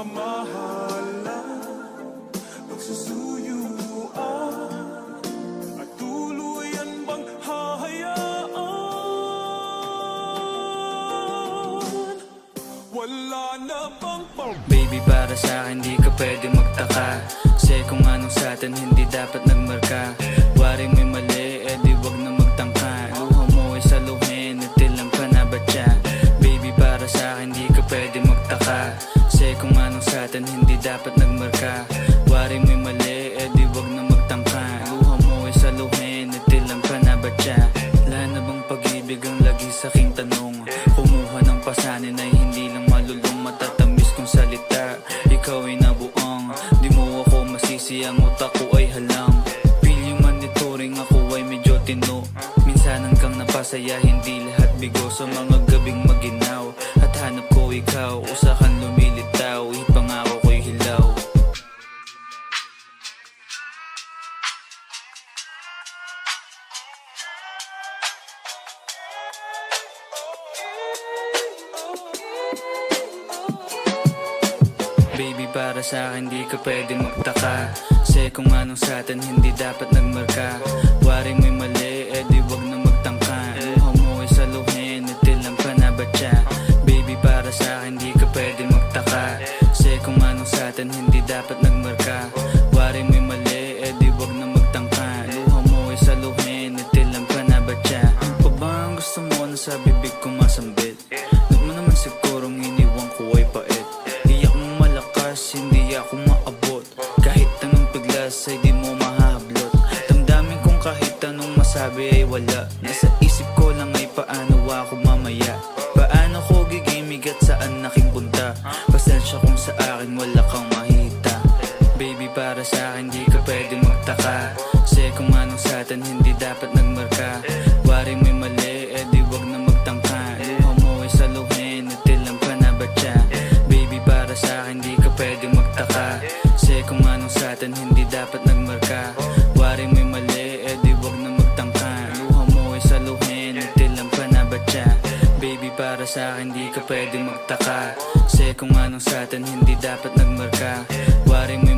pagmamahalan, pagsusuyuan, at tuluyan bang hahayaan? Wala na bang Baby, para sa akin di ka pwede magtaka, kasi kung anong sa'tin hindi dapat nagmarka. Wari mo'y mali, di wag na magtangka. Luha mo ay saluhin, itilang ka na ba siya? Baby, para sa akin di ka pwede magtaka, kasi kung anong sa'tin hindi dapat nagmarka. Wari mo'y mali, di wag na magtangka. Luha mo ay saluhin, itilang ka na ba siya? Wala na bang pag-ibig ang lagi sa'king tanong? Kumuha ng pasanin ay hindi lang malulong, matatamis kong salita. Ikaw ay nabuang, di mo ako masisi, ang utak ko ay halang. Feel yung monitoring, ako ay medyo tino. Minsanan kang napasaya, hindi lahat bigo. Sa mga gabing maginaw, at hanap ko ikaw. Usakan lumilitaw, ipangako ko'y hilaw. Baby, para sa akin di ka pwede magtaka, kasi kung anong sa'tin hindi dapat nagmarka. Wari mo'y mali, di wag na magtangka. Luha mo ay saluhin, itilang ka na ba siya? Baby, para sa akin di ka pwede magtaka, kasi kung anong sa'tin hindi dapat nagmarka. Wari mo'y mali, di wag na magtangka. Luha mo ay saluhin, itilang ka na ba siya? Ano pa ba ang gusto mo na sa bibig ko masambit? Huwag mo naman sigurong iniwan ko ay pait. Hindi ako maabot, kahit anong piglas ay di mo mahablot. Damdamin kong kahit anong masabi ay wala. Nasa isip ko lang ay paano ako mamaya. Paano ko gigimig at saan aking punta? Pasensya kung sa akin wala kang mahita. Baby, para sa akin di ka pwede magtaka, kasi kung anong sa'tin hindi dapat nagmarka. Wari mo'y mali, di wag na magtangka. Luha mo ay saluhin, itilang ka na ba siya? Baby, para sa akin di ka pwede magtaka, kasi kung anong sa'tin hindi dapat nagmarka. Wari mo'y mali, di wag na magtangka. Luha mo ay saluhin, itilang ka na ba siya? Baby, para sa akin di ka pwede magtaka, kasi kung anong sa'tin hindi dapat nagmarka. Wari mo'y